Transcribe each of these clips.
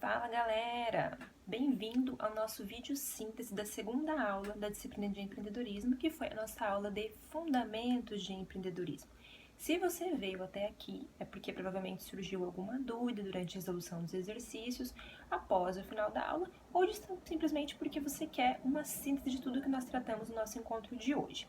Fala galera! Bem-vindo ao nosso vídeo síntese da segunda aula da disciplina de empreendedorismo, que foi a nossa aula de Fundamentos de Empreendedorismo. Se você veio até aqui, é porque provavelmente surgiu alguma dúvida durante a resolução dos exercícios após o final da aula, ou simplesmente porque você quer uma síntese de tudo que nós tratamos no nosso encontro de hoje.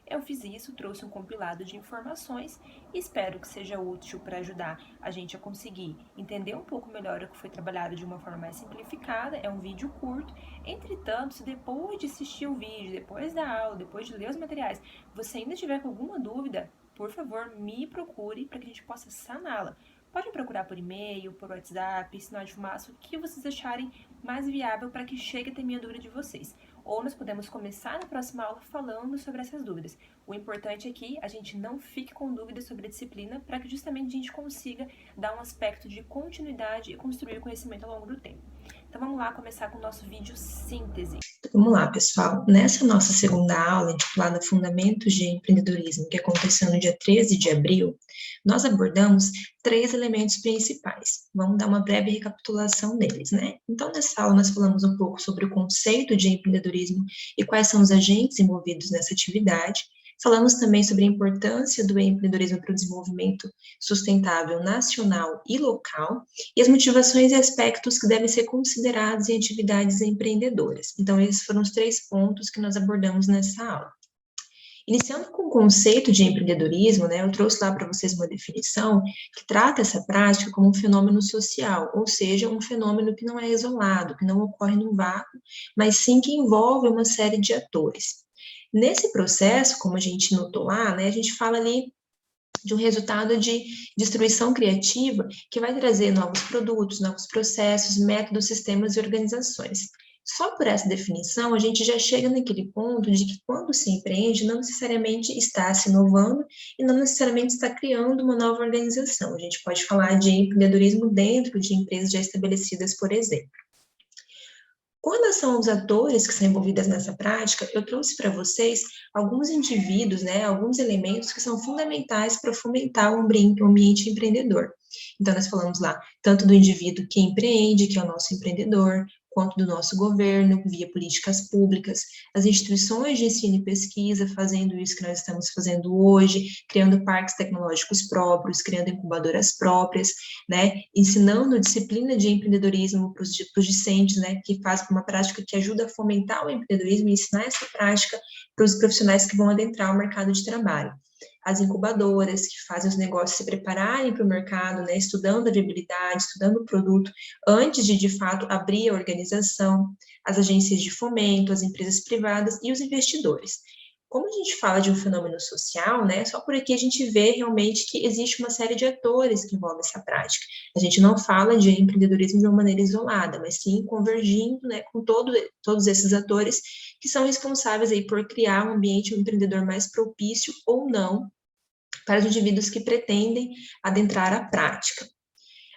Eu fiz isso, trouxe um compilado de informações e espero que seja útil para ajudar a gente a conseguir entender um pouco melhor o que foi trabalhado de uma forma mais simplificada. É um vídeo curto, entretanto, se depois de assistir o vídeo, depois da aula, depois de ler os materiais, você ainda tiver com alguma dúvida, por favor, me procure para que a gente possa saná-la. Pode procurar por e-mail, por WhatsApp, sinal de fumaça, o que vocês acharem mais viável para que chegue até minha dúvida de vocês. Ou nós podemos começar na próxima aula falando sobre essas dúvidas. O importante é que a gente não fique com dúvidas sobre a disciplina para que justamente a gente consiga dar um aspecto de continuidade e construir conhecimento ao longo do tempo. Então vamos lá começar com o nosso vídeo síntese. Vamos lá, pessoal. Nessa nossa segunda aula, intitulada Fundamentos de Empreendedorismo, que aconteceu no dia 13 de abril, nós abordamos 3 elementos principais. Vamos dar uma breve recapitulação deles, né? Então, nessa aula, nós falamos um pouco sobre o conceito de empreendedorismo e quais são os agentes envolvidos nessa atividade. Falamos também sobre a importância do empreendedorismo para o desenvolvimento sustentável nacional e local e as motivações e aspectos que devem ser considerados em atividades empreendedoras. Então, esses foram os 3 pontos que nós abordamos nessa aula. Iniciando com o conceito de empreendedorismo, né, eu trouxe lá para vocês uma definição que trata essa prática como um fenômeno social, ou seja, um fenômeno que não é isolado, que não ocorre num vácuo, mas sim que envolve uma série de atores. Nesse processo, como a gente notou lá, né, a gente fala ali de um resultado de destruição criativa que vai trazer novos produtos, novos processos, métodos, sistemas e organizações. Só por essa definição, a gente já chega naquele ponto de que quando se empreende, não necessariamente está se inovando e não necessariamente está criando uma nova organização. A gente pode falar de empreendedorismo dentro de empresas já estabelecidas, por exemplo. Quando são os atores que são envolvidos nessa prática, eu trouxe para vocês alguns indivíduos, né, alguns elementos que são fundamentais para fomentar o ambiente empreendedor. Então, nós falamos lá tanto do indivíduo que empreende, que é o nosso empreendedor, quanto do nosso governo, via políticas públicas, as instituições de ensino e pesquisa fazendo isso que nós estamos fazendo hoje, criando parques tecnológicos próprios, criando incubadoras próprias, né, ensinando disciplina de empreendedorismo para os discentes, né, que faz uma prática que ajuda a fomentar o empreendedorismo e ensinar essa prática para os profissionais que vão adentrar o mercado de trabalho. As incubadoras, que fazem os negócios se prepararem para o mercado, né, estudando a viabilidade, estudando o produto, antes de fato, abrir a organização, as agências de fomento, as empresas privadas e os investidores. Como a gente fala de um fenômeno social, né, só por aqui a gente vê realmente que existe uma série de atores que envolvem essa prática. A gente não fala de empreendedorismo de uma maneira isolada, mas sim convergindo, né, com todos esses atores que são responsáveis aí por criar um ambiente empreendedor mais propício ou não para os indivíduos que pretendem adentrar a prática.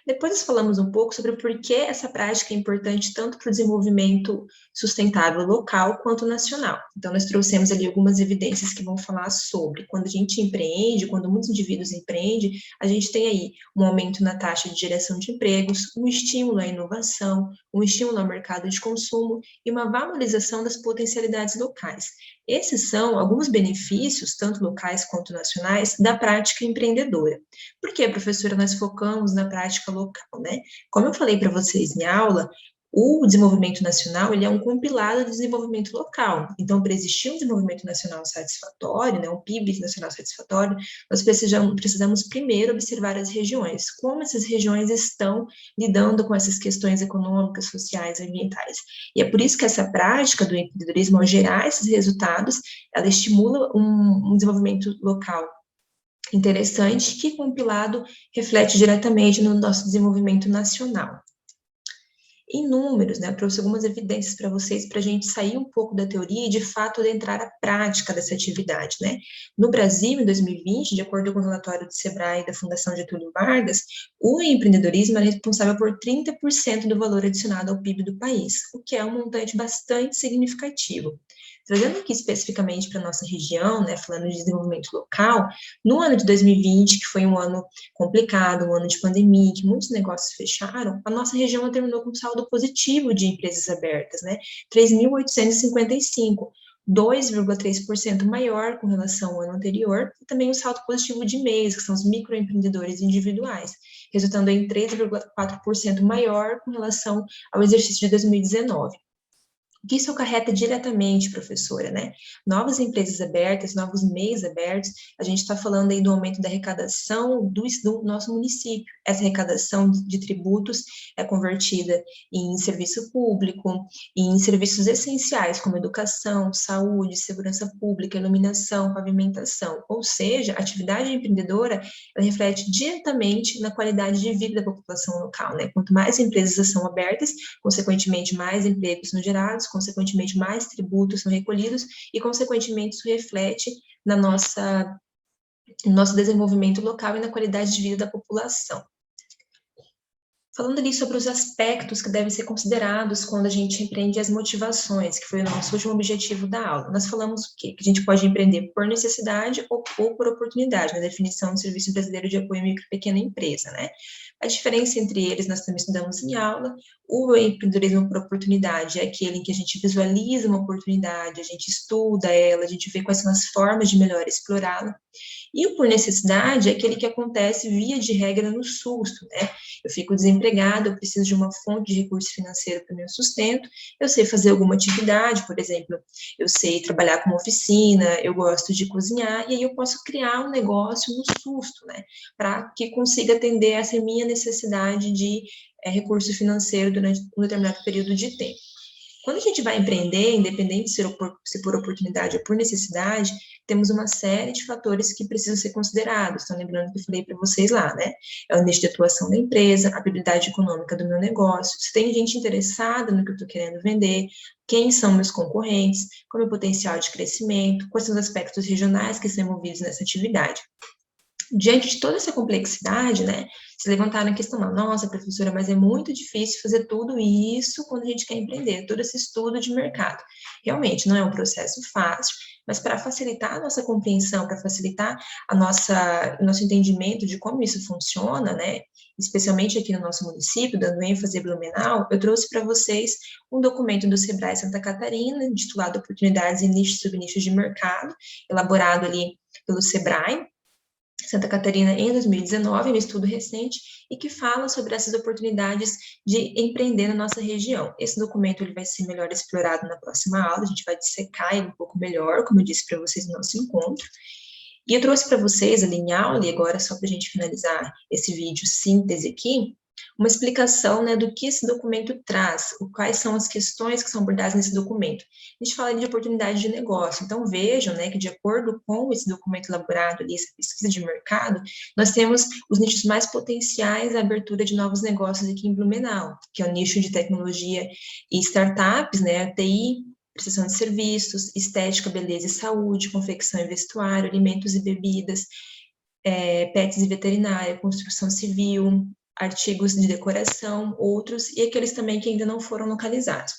Depois nós falamos um pouco sobre por que essa prática é importante tanto para o desenvolvimento sustentável local quanto nacional. Então, nós trouxemos ali algumas evidências que vão falar sobre quando a gente empreende, quando muitos indivíduos empreendem, a gente tem aí um aumento na taxa de geração de empregos, um estímulo à inovação, um estímulo ao mercado de consumo e uma valorização das potencialidades locais. Esses são alguns benefícios, tanto locais quanto nacionais, da prática empreendedora. Por que, professora, nós focamos na prática local, né? Como eu falei para vocês em aula, o desenvolvimento nacional, ele é um compilado do desenvolvimento local. Então, para existir um desenvolvimento nacional satisfatório, né, um PIB nacional satisfatório, nós precisamos primeiro observar as regiões, como essas regiões estão lidando com essas questões econômicas, sociais, ambientais. E é por isso que essa prática do empreendedorismo, ao gerar esses resultados, ela estimula um desenvolvimento local interessante que, compilado, reflete diretamente no nosso desenvolvimento nacional. Em números, né, eu trouxe algumas evidências para vocês, para a gente sair um pouco da teoria e, de fato, adentrar a prática dessa atividade, né. No Brasil, em 2020, de acordo com o relatório do Sebrae e da Fundação Getúlio Vargas, o empreendedorismo é responsável por 30% do valor adicionado ao PIB do país, o que é um montante bastante significativo. Trazendo aqui especificamente para a nossa região, né, falando de desenvolvimento local, no ano de 2020, que foi um ano complicado, um ano de pandemia, que muitos negócios fecharam, a nossa região terminou com saldo positivo de empresas abertas, né, 3.855, 2,3% maior com relação ao ano anterior, e também o saldo positivo de MEIs, que são os microempreendedores individuais, resultando em 3,4% maior com relação ao exercício de 2019. O que isso acarreta diretamente, professora, né? Novas empresas abertas, novos MEIs abertos, a gente está falando aí do aumento da arrecadação do nosso município. Essa arrecadação de tributos é convertida em serviço público, em serviços essenciais, como educação, saúde, segurança pública, iluminação, pavimentação. Ou seja, a atividade empreendedora, ela reflete diretamente na qualidade de vida da população local, né? Quanto mais empresas são abertas, consequentemente, mais empregos são gerados, consequentemente, mais tributos são recolhidos e, consequentemente, isso reflete no nosso desenvolvimento local e na qualidade de vida da população. Falando ali sobre os aspectos que devem ser considerados quando a gente empreende as motivações, que foi o nosso último objetivo da aula. Nós falamos o quê? Que a gente pode empreender por necessidade ou por oportunidade, na definição do Serviço Brasileiro de Apoio à Micro e Pequena Empresa, né? A diferença entre eles nós também estudamos em aula. O empreendedorismo por oportunidade é aquele em que a gente visualiza uma oportunidade, a gente estuda ela, a gente vê quais são as formas de melhor explorá-la. E o por necessidade é aquele que acontece via de regra no susto, né? Eu fico desempregado, eu preciso de uma fonte de recurso financeiro para o meu sustento, eu sei fazer alguma atividade, por exemplo, eu sei trabalhar como oficina, eu gosto de cozinhar, e aí eu posso criar um negócio no susto, né? Para que consiga atender essa minha necessidade de recurso financeiro durante um determinado período de tempo. Quando a gente vai empreender, independente se por oportunidade ou por necessidade, temos uma série de fatores que precisam ser considerados. Então, lembrando que eu falei para vocês lá, né? É o nicho de atuação da empresa, a habilidade econômica do meu negócio, se tem gente interessada no que eu estou querendo vender, quem são meus concorrentes, qual é o meu potencial de crescimento, quais são os aspectos regionais que são envolvidos nessa atividade. Diante de toda essa complexidade, né, se levantaram a questão, nossa, professora, mas é muito difícil fazer tudo isso quando a gente quer empreender, todo esse estudo de mercado. Realmente, não é um processo fácil, mas para facilitar a nossa compreensão, para facilitar o nosso entendimento de como isso funciona, né, especialmente aqui no nosso município, dando ênfase a Blumenau, eu trouxe para vocês um documento do Sebrae Santa Catarina, intitulado Oportunidades e Nichos e Subnichos de Mercado, elaborado ali pelo Sebrae, Santa Catarina em 2019, um estudo recente, e que fala sobre essas oportunidades de empreender na nossa região. Esse documento ele vai ser melhor explorado na próxima aula, a gente vai dissecar ele um pouco melhor, como eu disse para vocês no nosso encontro. E eu trouxe para vocês ali em aula, e agora só para a gente finalizar esse vídeo síntese aqui, uma explicação, né, do que esse documento traz, quais são as questões que são abordadas nesse documento. A gente fala de oportunidade de negócio, então vejam, né, que de acordo com esse documento elaborado ali, essa pesquisa de mercado, nós temos os nichos mais potenciais à abertura de novos negócios aqui em Blumenau, que é o nicho de tecnologia e startups, né, TI, prestação de serviços, estética, beleza e saúde, confecção e vestuário, alimentos e bebidas, pets e veterinária, construção civil, artigos de decoração, outros, e aqueles também que ainda não foram localizados.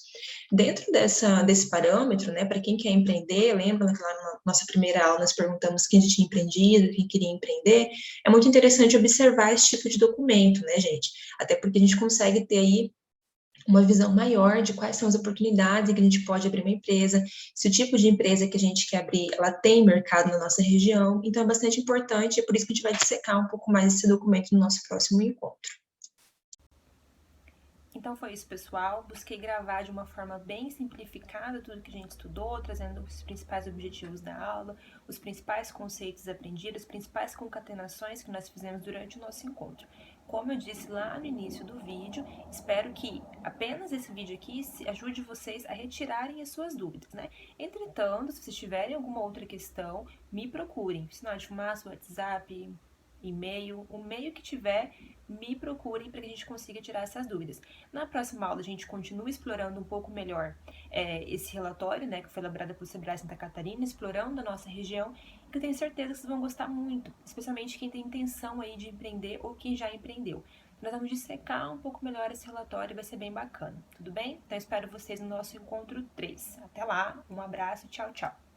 Dentro desse parâmetro, né, para quem quer empreender, lembra que lá na nossa primeira aula nós perguntamos quem já tinha empreendido, quem queria empreender, é muito interessante observar esse tipo de documento, né, gente? Até porque a gente consegue ter aí uma visão maior de quais são as oportunidades que a gente pode abrir uma empresa, se o tipo de empresa que a gente quer abrir, ela tem mercado na nossa região, então é bastante importante, é por isso que a gente vai dissecar um pouco mais esse documento no nosso próximo encontro. Então foi isso, pessoal. Busquei gravar de uma forma bem simplificada tudo que a gente estudou, trazendo os principais objetivos da aula, os principais conceitos aprendidos, as principais concatenações que nós fizemos durante o nosso encontro. Como eu disse lá no início do vídeo, espero que apenas esse vídeo aqui ajude vocês a retirarem as suas dúvidas, né? Entretanto, se vocês tiverem alguma outra questão, me procurem. Sinal de fumaça, WhatsApp, e-mail, o meio que tiver, me procurem para que a gente consiga tirar essas dúvidas. Na próxima aula, a gente continua explorando um pouco melhor esse relatório, né, que foi elaborado pelo Sebrae Santa Catarina, explorando a nossa região, que eu tenho certeza que vocês vão gostar muito, especialmente quem tem intenção aí de empreender ou quem já empreendeu. Nós vamos dissecar um pouco melhor esse relatório e vai ser bem bacana, tudo bem? Então, espero vocês no nosso encontro 3. Até lá, um abraço, tchau, tchau!